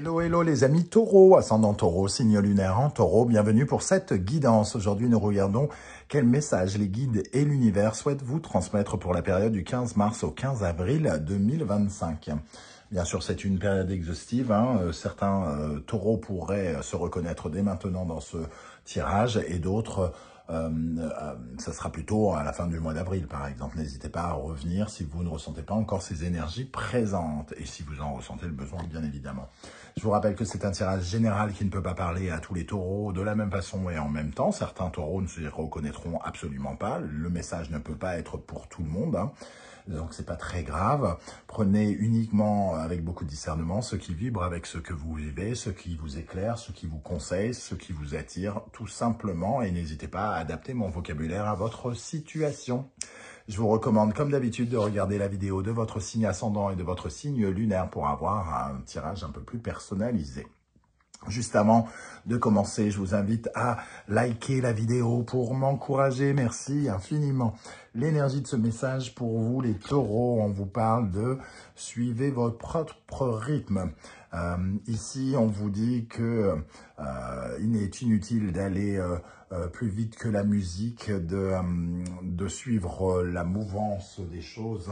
Hello, hello les amis taureaux, ascendant taureau, signe lunaire en taureau, bienvenue pour cette guidance. Aujourd'hui, nous regardons quel message les guides et l'univers souhaitent vous transmettre pour la période du 15 mars au 15 avril 2025. Bien sûr, c'est une période exhaustive. Certains taureaux pourraient se reconnaître dès maintenant dans ce tirage et d'autres... ça sera plutôt à la fin du mois d'avril, par exemple. N'hésitez pas à revenir si vous ne ressentez pas encore ces énergies présentes et si vous en ressentez le besoin, bien évidemment. Je vous rappelle que c'est un tirage général qui ne peut pas parler à tous les taureaux de la même façon et en même temps. Certains taureaux ne se reconnaîtront absolument pas. Le message ne peut pas être pour tout le monde, donc c'est pas très grave. Prenez uniquement avec beaucoup de discernement ce qui vibre avec ce que vous vivez, ce qui vous éclaire, ce qui vous conseille, ce qui vous attire, tout simplement. Et n'hésitez pas à adapter mon vocabulaire à votre situation. Je vous recommande, comme d'habitude, de regarder la vidéo de votre signe ascendant et de votre signe lunaire pour avoir un tirage un peu plus personnalisé. Juste avant de commencer, je vous invite à liker la vidéo pour m'encourager. Merci infiniment. L'énergie de ce message pour vous, les taureaux, on vous parle de suivez votre propre rythme. Ici, on vous dit que il est inutile d'aller plus vite que la musique, de suivre la mouvance des choses,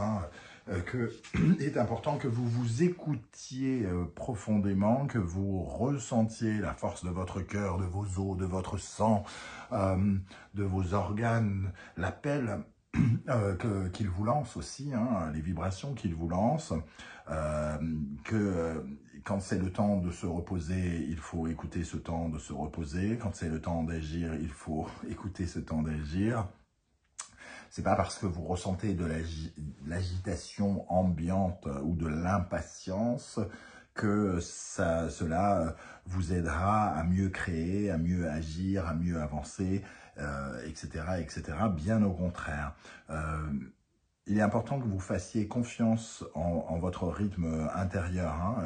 que est important que vous vous écoutiez profondément, que vous ressentiez la force de votre cœur, de vos os, de votre sang, de vos organes, l'appel qu'il vous lance aussi, les vibrations qu'il vous lance, quand c'est le temps de se reposer, il faut écouter ce temps de se reposer. Quand c'est le temps d'agir, il faut écouter ce temps d'agir. C'est pas parce que vous ressentez de l'agitation ambiante ou de l'impatience que cela vous aidera à mieux créer, à mieux agir, à mieux avancer, etc., etc. Bien au contraire. Il est important que vous fassiez confiance en votre rythme intérieur,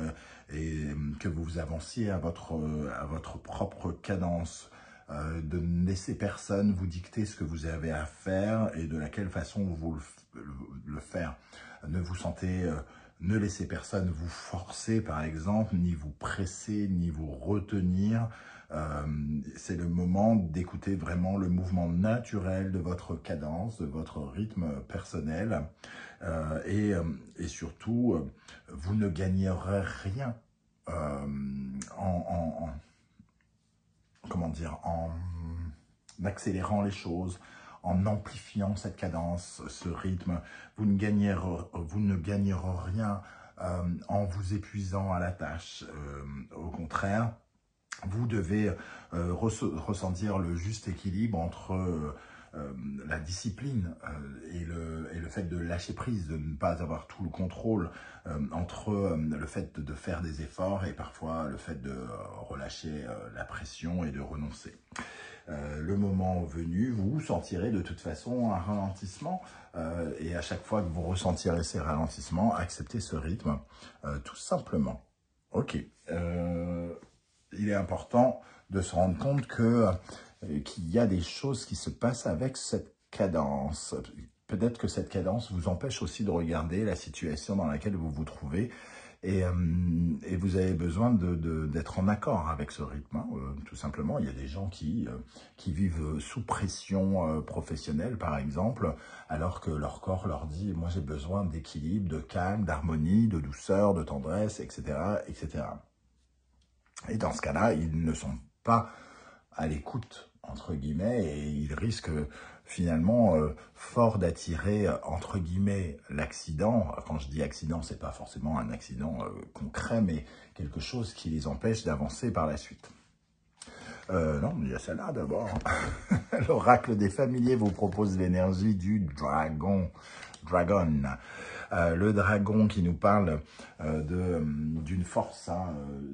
et que vous avanciez à votre propre cadence. De ne laisser personne vous dicter ce que vous avez à faire et de laquelle façon vous le faire. Ne laissez personne vous forcer, par exemple, ni vous presser, ni vous retenir. C'est le moment d'écouter vraiment le mouvement naturel de votre cadence, de votre rythme personnel. Et surtout, vous ne gagnerez rien en accélérant les choses, en amplifiant cette cadence, ce rythme. Vous ne gagnerez rien en vous épuisant à la tâche. Au contraire, vous devez ressentir le juste équilibre entre la discipline et le fait de lâcher prise, de ne pas avoir tout le contrôle, entre le fait de faire des efforts et parfois le fait de relâcher la pression et de renoncer. Le moment venu, vous sentirez de toute façon un ralentissement et à chaque fois que vous ressentirez ces ralentissements, acceptez ce rythme tout simplement. Ok. Il est important de se rendre compte qu'il y a des choses qui se passent avec cette cadence. Peut-être que cette cadence vous empêche aussi de regarder la situation dans laquelle vous vous trouvez et vous avez besoin d'être en accord avec ce rythme. Tout simplement, il y a des gens qui vivent sous pression professionnelle, par exemple, alors que leur corps leur dit « moi j'ai besoin d'équilibre, de calme, d'harmonie, de douceur, de tendresse, etc. etc. » Et dans ce cas-là, ils ne sont pas à l'écoute, entre guillemets, et ils risquent finalement fort d'attirer, entre guillemets, l'accident. Quand je dis accident, c'est pas forcément un accident concret, mais quelque chose qui les empêche d'avancer par la suite. Non, il y a celle-là d'abord. L'oracle des familiers vous propose l'énergie du dragon. Le dragon qui nous parle d'une force,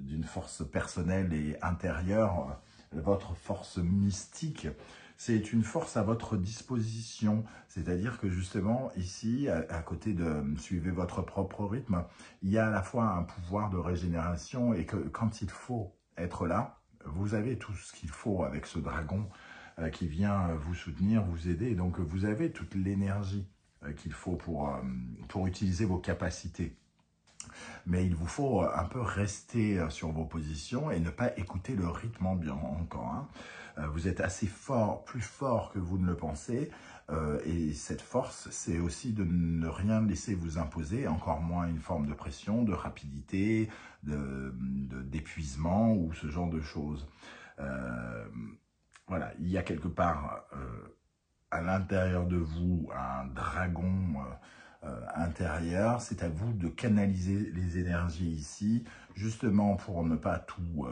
d'une force personnelle et intérieure, votre force mystique. C'est une force à votre disposition, c'est-à-dire que justement ici, à côté de suivez votre propre rythme, il y a à la fois un pouvoir de régénération et que quand il faut être là, vous avez tout ce qu'il faut avec ce dragon qui vient vous soutenir, vous aider. Donc vous avez toute l'énergie qu'il faut pour utiliser vos capacités. Mais il vous faut un peu rester sur vos positions et ne pas écouter le rythme ambiant encore. Hein. Vous êtes assez fort, plus fort que vous ne le pensez. Et cette force, c'est aussi de ne rien laisser vous imposer, encore moins une forme de pression, de rapidité, d'épuisement ou ce genre de choses. Voilà, il y a quelque part à l'intérieur de vous un dragon intérieur. C'est à vous de canaliser les énergies ici, justement pour ne pas tout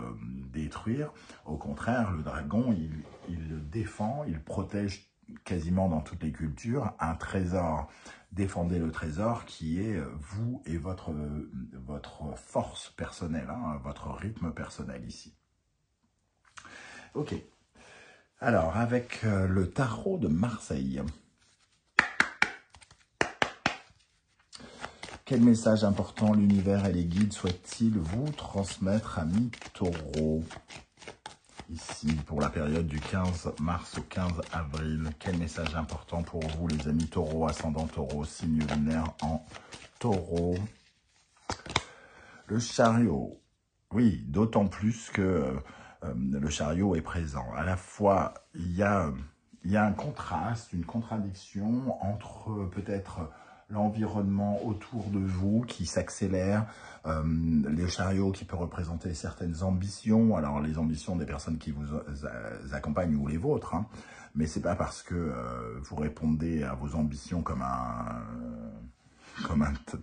détruire. Au contraire, le dragon, il défend, il protège quasiment dans toutes les cultures un trésor. Défendez le trésor qui est vous et votre force personnelle, hein, votre rythme personnel ici. Ok. Alors, avec le tarot de Marseille, quel message important l'univers et les guides souhaitent-ils vous transmettre, amis taureaux? Ici, pour la période du 15 mars au 15 avril, quel message important pour vous, les amis taureaux, ascendant taureau, signe lunaire en taureau? Le chariot, oui, d'autant plus que le chariot est présent. À la fois, il y a un contraste, une contradiction entre peut-être l'environnement autour de vous qui s'accélère, les chariots qui peut représenter certaines ambitions, alors les ambitions des personnes qui vous accompagnent ou les vôtres, hein, mais c'est pas parce que vous répondez à vos ambitions comme un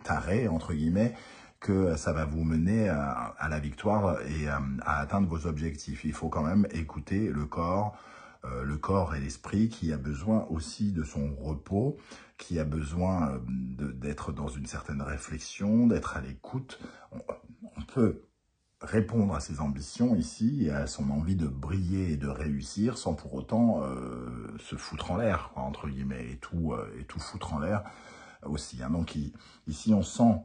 taré, entre guillemets, que ça va vous mener à la victoire et à atteindre vos objectifs. Il faut quand même écouter le corps et l'esprit qui a besoin aussi de son repos, qui a besoin d'être dans une certaine réflexion, d'être à l'écoute. On peut répondre à ses ambitions ici et à son envie de briller et de réussir sans pour autant se foutre en l'air, entre guillemets, et tout foutre en l'air aussi. Hein. Donc ici, on sent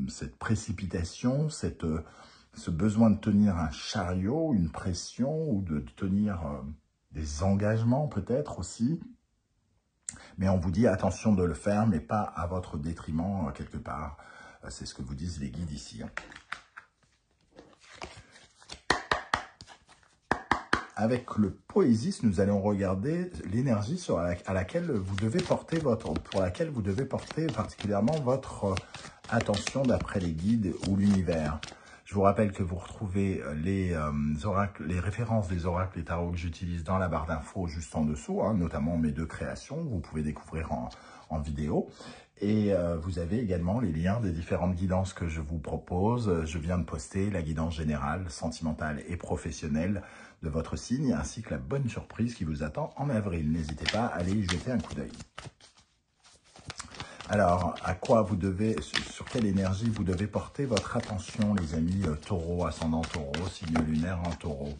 cette précipitation, ce besoin de tenir un chariot, une pression, ou de tenir des engagements peut-être aussi. Mais on vous dit attention de le faire, mais pas à votre détriment quelque part. C'est ce que vous disent les guides ici. Hein. Avec le Poésis, nous allons regarder l'énergie à laquelle vous devez porter pour laquelle vous devez porter particulièrement votre attention d'après les guides ou l'univers. Je vous rappelle que vous retrouvez les références des oracles et tarots que j'utilise dans la barre d'infos juste en dessous, hein, notamment mes 2 créations, vous pouvez découvrir en vidéo. Et vous avez également les liens des différentes guidances que je vous propose. Je viens de poster la guidance générale, sentimentale et professionnelle de votre signe, ainsi que la bonne surprise qui vous attend en avril. N'hésitez pas à aller y jeter un coup d'œil. Alors, sur quelle énergie vous devez porter votre attention, les amis taureaux, ascendant taureau, signe lunaire en taureau?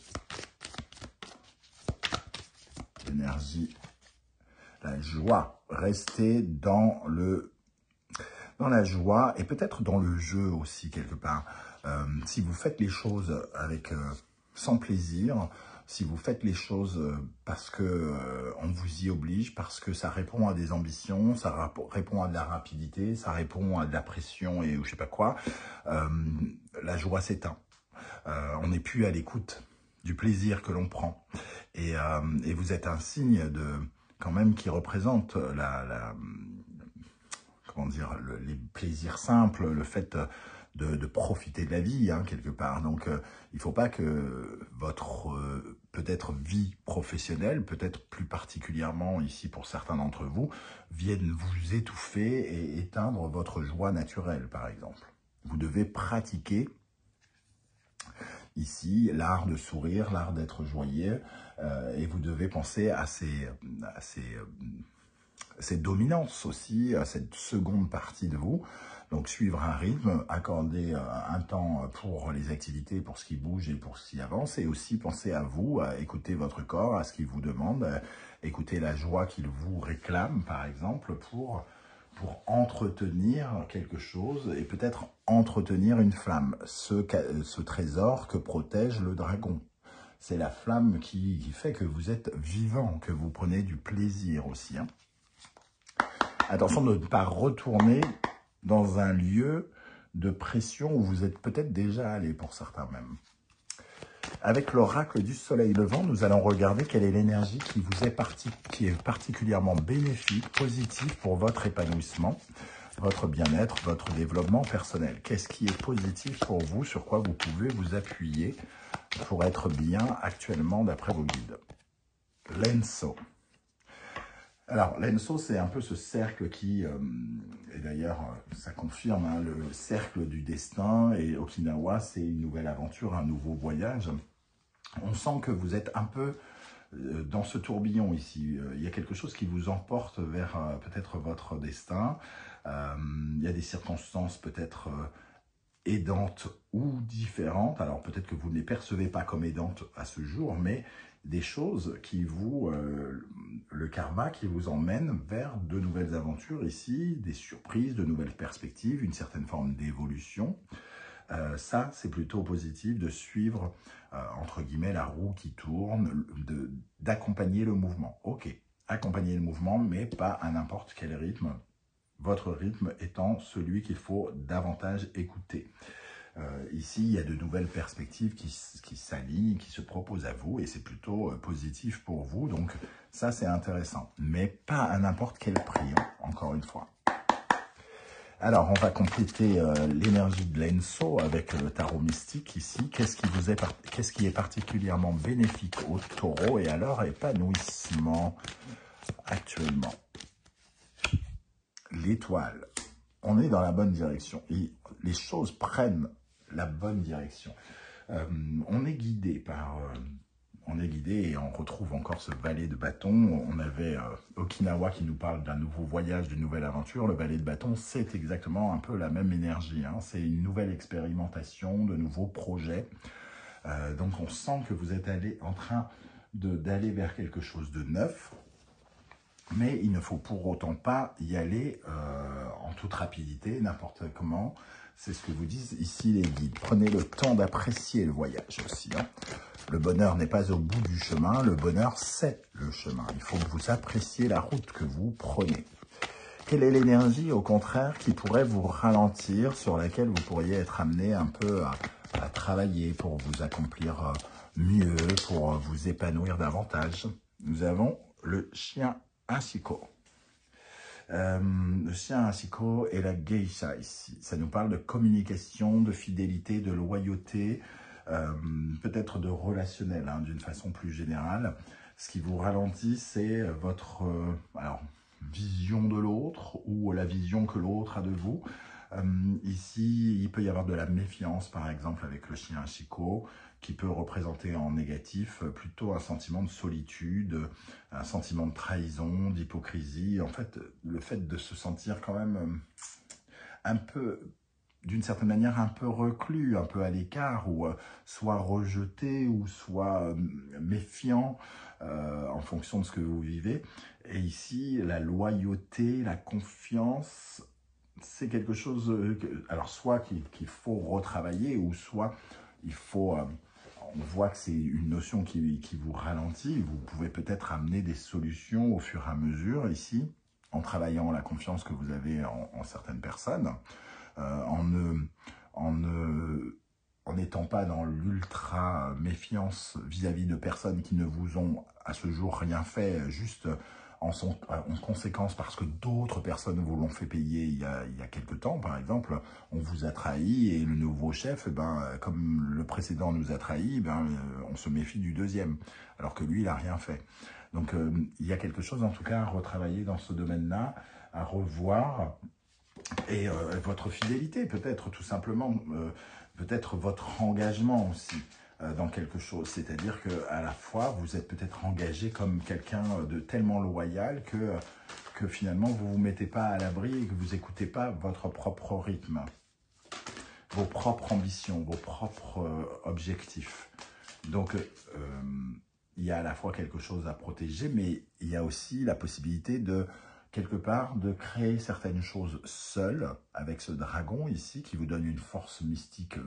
L'énergie, la joie. Restez dans la joie et peut-être dans le jeu aussi quelque part. Si vous faites les choses sans plaisir, si vous faites les choses parce que on vous y oblige, parce que ça répond à des ambitions, ça répond à de la rapidité, ça répond à de la pression et je sais pas quoi, la joie s'éteint. On n'est plus à l'écoute du plaisir que l'on prend. Et vous êtes un signe quand même qui représente comment dire, les plaisirs simples, le fait de profiter de la vie, hein, quelque part. Donc, il ne faut pas que votre peut-être vie professionnelle, peut-être plus particulièrement ici pour certains d'entre vous, vienne vous étouffer et éteindre votre joie naturelle, par exemple. Vous devez pratiquer ici l'art de sourire, l'art d'être joyeux, et vous devez penser à cette dominance aussi, à cette seconde partie de vous. Donc, suivre un rythme, accorder un temps pour les activités, pour ce qui bouge et pour ce qui avance, et aussi penser à vous, à écouter votre corps, à ce qu'il vous demande, écouter la joie qu'il vous réclame, par exemple, pour entretenir quelque chose et peut-être entretenir une flamme, ce trésor que protège le dragon. C'est la flamme qui fait que vous êtes vivant, que vous prenez du plaisir aussi. Hein. Attention de ne pas retourner dans un lieu de pression où vous êtes peut-être déjà allé pour certains même. Avec l'oracle du soleil levant, nous allons regarder quelle est l'énergie qui est particulièrement bénéfique, positive pour votre épanouissement, votre bien-être, votre développement personnel. Qu'est-ce qui est positif pour vous, sur quoi vous pouvez vous appuyer pour être bien actuellement d'après vos guides. Lenso. Alors, Lenso, c'est un peu ce cercle qui, et d'ailleurs, ça confirme hein, le cercle du destin, et Okinawa, c'est une nouvelle aventure, un nouveau voyage. On sent que vous êtes un peu dans ce tourbillon ici. Il y a quelque chose qui vous emporte vers peut-être votre destin. Il y a des circonstances peut-être aidantes ou différentes. Alors peut-être que vous ne les percevez pas comme aidantes à ce jour, mais des choses qui vous, le karma qui vous emmène vers de nouvelles aventures ici, des surprises, de nouvelles perspectives, une certaine forme d'évolution. Ça, c'est plutôt positif de suivre, entre guillemets, la roue qui tourne, d'accompagner le mouvement. Ok, accompagner le mouvement, mais pas à n'importe quel rythme. Votre rythme étant celui qu'il faut davantage écouter. Ici, il y a de nouvelles perspectives qui s'alignent, qui se proposent à vous, et c'est plutôt positif pour vous. Donc, ça, c'est intéressant. Mais pas à n'importe quel prix, hein, encore une fois. Alors, on va compléter l'énergie de l'Enso avec le tarot mystique ici. Qu'est-ce qui est particulièrement bénéfique au taureau et à leur épanouissement actuellement? L'étoile. On est dans la bonne direction. Et les choses prennent la bonne direction. On est guidé par... on est guidé et on retrouve encore ce valet de bâton. On avait Okinawa qui nous parle d'un nouveau voyage, d'une nouvelle aventure. Le valet de bâton, c'est exactement un peu la même énergie. Hein. C'est une nouvelle expérimentation, de nouveaux projets. Donc on sent que vous êtes en train d'aller vers quelque chose de neuf. Mais il ne faut pour autant pas y aller en toute rapidité, n'importe comment. C'est ce que vous disent ici les guides. Prenez le temps d'apprécier le voyage aussi. Hein. Le bonheur n'est pas au bout du chemin, le bonheur c'est le chemin. Il faut que vous appréciez la route que vous prenez. Quelle est l'énergie, au contraire, qui pourrait vous ralentir, sur laquelle vous pourriez être amené un peu à travailler pour vous accomplir mieux, pour vous épanouir davantage? Nous avons le chien Hachiko. Le chien Hachiko et la geisha ici. Ça nous parle de communication, de fidélité, de loyauté, peut-être de relationnel, hein, d'une façon plus générale. Ce qui vous ralentit, c'est votre vision de l'autre ou la vision que l'autre a de vous. Ici, il peut y avoir de la méfiance, par exemple, avec le chien Hachiko, qui peut représenter en négatif plutôt un sentiment de solitude, un sentiment de trahison, d'hypocrisie. En fait, le fait de se sentir quand même un peu, d'une certaine manière, un peu reclus, un peu à l'écart, ou soit rejeté, ou soit méfiant en fonction de ce que vous vivez. Et ici, la loyauté, la confiance, c'est quelque chose, alors soit qu'il faut retravailler, ou soit il faut... on voit que c'est une notion qui vous ralentit. Vous pouvez peut-être amener des solutions au fur et à mesure ici, en travaillant la confiance que vous avez en certaines personnes, en n'étant pas dans l'ultra méfiance vis-à-vis de personnes qui ne vous ont à ce jour rien fait, juste en conséquence parce que d'autres personnes vous l'ont fait payer il y a quelques temps, par exemple. On vous a trahi et le nouveau chef, comme le précédent nous a trahi, on se méfie du deuxième, alors que lui, il n'a rien fait. Donc, il y a quelque chose, en tout cas, à retravailler dans ce domaine-là, à revoir. Et votre fidélité, peut-être, tout simplement, peut-être votre engagement aussi dans quelque chose. C'est-à-dire qu'à la fois, vous êtes peut-être engagé comme quelqu'un de tellement loyal que finalement, vous ne vous mettez pas à l'abri et que vous n'écoutez pas votre propre rythme, vos propres ambitions, vos propres objectifs. Donc, il y a à la fois quelque chose à protéger, mais il y a aussi la possibilité de, quelque part, de créer certaines choses seul, avec ce dragon ici, qui vous donne une force mystique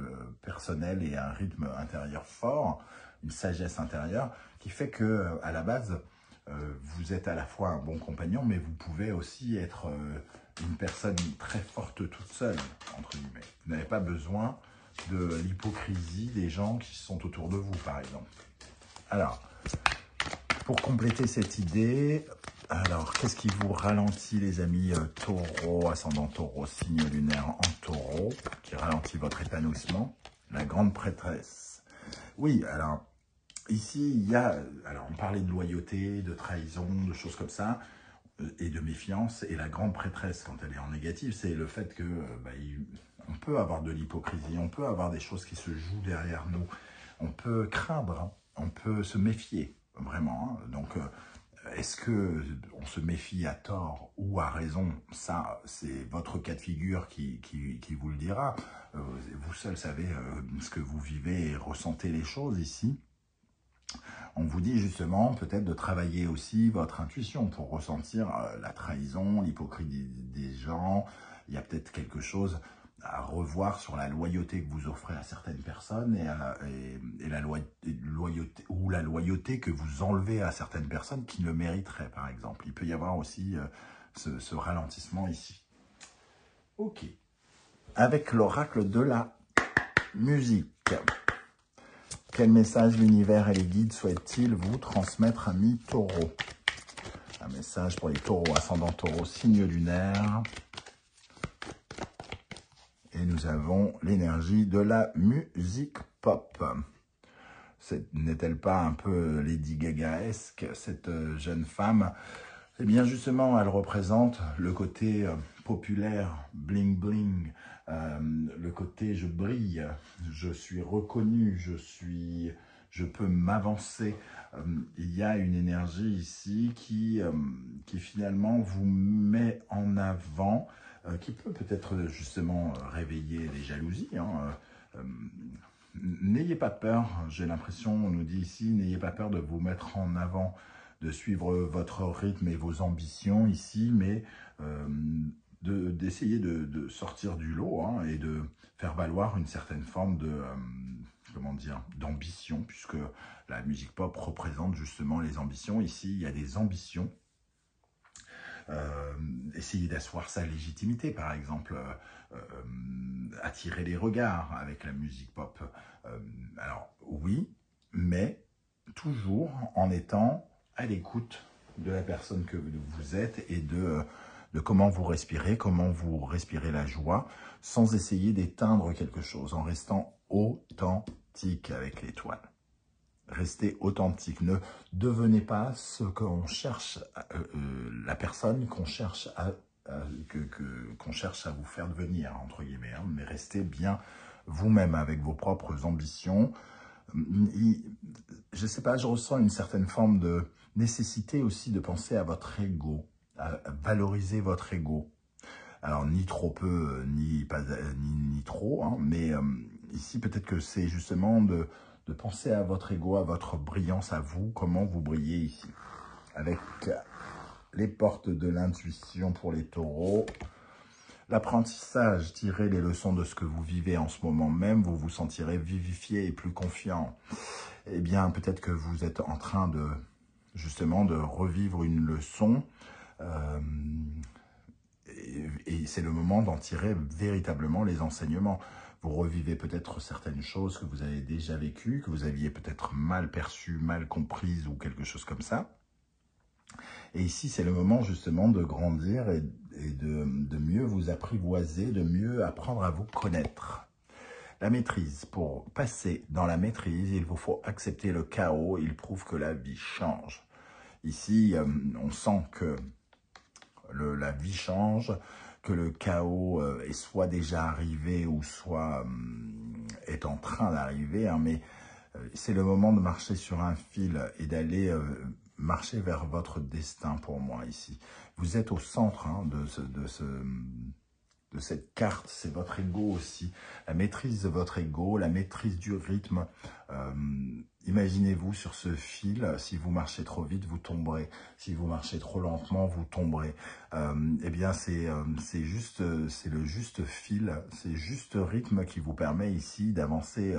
personnelle et un rythme intérieur fort, une sagesse intérieure, qui fait que, à la base, vous êtes à la fois un bon compagnon, mais vous pouvez aussi être une personne très forte toute seule, entre guillemets. Vous n'avez pas besoin de l'hypocrisie des gens qui sont autour de vous, par exemple. Alors, pour compléter cette idée, alors, qu'est-ce qui vous ralentit, les amis taureau, ascendant taureau, signe lunaire en taureau, qui ralentit votre épanouissement? La grande prêtresse. Oui, alors, ici, il y a... Alors, on parlait de loyauté, de trahison, de choses comme ça, et de méfiance. Et la grande prêtresse, quand elle est en négatif, c'est le fait que on peut avoir de l'hypocrisie, on peut avoir des choses qui se jouent derrière nous. On peut craindre, hein, on peut se méfier, vraiment. Hein. Donc, est-ce qu'on se méfie à tort ou à raison? Ça, c'est votre cas de figure qui vous le dira. Vous seul savez ce que vous vivez et ressentez les choses ici. On vous dit justement peut-être de travailler aussi votre intuition pour ressentir la trahison, l'hypocrisie des gens. Il y a peut-être quelque chose à revoir sur la loyauté que vous offrez à certaines personnes et la loyauté, ou la loyauté que vous enlevez à certaines personnes qui le mériteraient, par exemple. Il peut y avoir aussi ce ralentissement ici. Ok. Avec l'oracle de la musique. Quel message l'univers et les guides souhaitent-ils vous transmettre, amis taureaux? Un message pour les taureaux, ascendant taureau, signe lunaire. Et nous avons l'énergie de la musique pop. N'est-elle pas un peu Lady Gaga-esque, cette jeune femme? Eh bien, justement, elle représente le côté populaire, bling-bling, le côté je brille, je suis reconnu, je peux m'avancer. Il y a une énergie ici qui finalement vous met en avant, qui peut peut-être justement réveiller les jalousies. Hein, n'ayez pas peur, j'ai l'impression, on nous dit ici, n'ayez pas peur de vous mettre en avant, de suivre votre rythme et vos ambitions ici, mais d'essayer de sortir du lot hein, et de faire valoir une certaine forme de, comment dire, d'ambition, puisque la musique pop représente justement les ambitions. Ici, il y a des ambitions. Essayer d'asseoir sa légitimité, par exemple, attirer les regards avec la musique pop. Alors, oui, mais toujours en étant à l'écoute de la personne que vous êtes et de comment vous respirez la joie, sans essayer d'éteindre quelque chose, en restant authentique avec l'étoile. Restez authentique, ne devenez pas ce qu'on cherche, la personne qu'on cherche qu'on cherche à vous faire devenir, entre guillemets, hein, mais restez bien vous-même avec vos propres ambitions. Je ne sais pas, je ressens une certaine forme de nécessité aussi de penser à votre ego, à valoriser votre ego. Alors, ni trop peu, ni trop, hein, mais ici, peut-être que c'est justement de penser à votre ego, à votre brillance, à vous, comment vous brillez ici. Avec les portes de l'intuition pour les taureaux. L'apprentissage, tirez les leçons de ce que vous vivez en ce moment même, vous vous sentirez vivifié et plus confiant. Eh bien, peut-être que vous êtes en train de, justement, de revivre une leçon et c'est le moment d'en tirer véritablement les enseignements. Vous revivez peut-être certaines choses que vous avez déjà vécues, que vous aviez peut-être mal perçues, mal comprises ou quelque chose comme ça. Et ici, c'est le moment justement de grandir et de mieux vous apprivoiser, de mieux apprendre à vous connaître. La maîtrise. Pour passer dans la maîtrise, il vous faut accepter le chaos. Il prouve que la vie change. Ici, on sent que la vie change, que le chaos est soit déjà arrivé ou soit est en train d'arriver, hein, mais c'est le moment de marcher sur un fil et d'aller marcher vers votre destin pour moi ici. Vous êtes au centre hein, de cette carte, c'est votre ego aussi, la maîtrise de votre ego, la maîtrise du rythme. Imaginez-vous sur ce fil, si vous marchez trop vite, vous tomberez. Si vous marchez trop lentement, vous tomberez. Eh bien, c'est le juste fil, c'est juste rythme qui vous permet ici d'avancer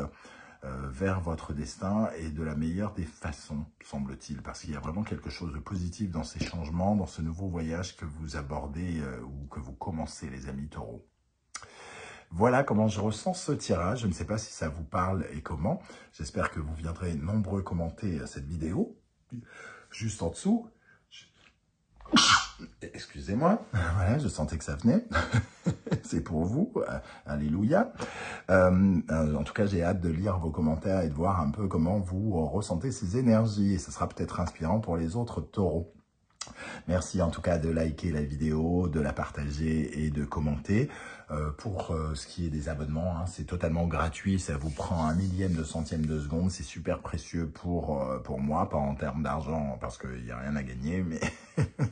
vers votre destin et de la meilleure des façons, semble-t-il, parce qu'il y a vraiment quelque chose de positif dans ces changements, dans ce nouveau voyage que vous abordez ou que vous commencez, les amis taureaux. Voilà comment je ressens ce tirage. Je ne sais pas si ça vous parle et comment. J'espère que vous viendrez nombreux commenter cette vidéo. Juste en dessous. Excusez-moi. Voilà, je sentais que ça venait. C'est pour vous. Alléluia. En tout cas, j'ai hâte de lire vos commentaires et de voir un peu comment vous ressentez ces énergies. Et ce sera peut-être inspirant pour les autres taureaux. Merci en tout cas de liker la vidéo, de la partager et de commenter. Pour ce qui est des abonnements, hein, c'est totalement gratuit, ça vous prend un millième de centième de seconde, c'est super précieux pour moi, pas en termes d'argent parce qu'il n'y a rien à gagner, mais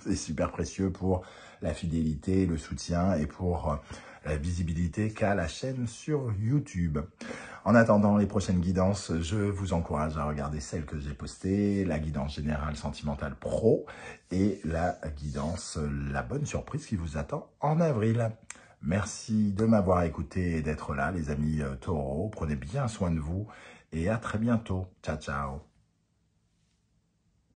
c'est super précieux pour la fidélité, le soutien et pour la visibilité qu'a la chaîne sur YouTube. En attendant les prochaines guidances, je vous encourage à regarder celles que j'ai postées, la guidance générale sentimentale pro et la guidance la bonne surprise qui vous attend en avril. Merci de m'avoir écouté et d'être là, les amis taureaux. Prenez bien soin de vous et à très bientôt. Ciao, ciao.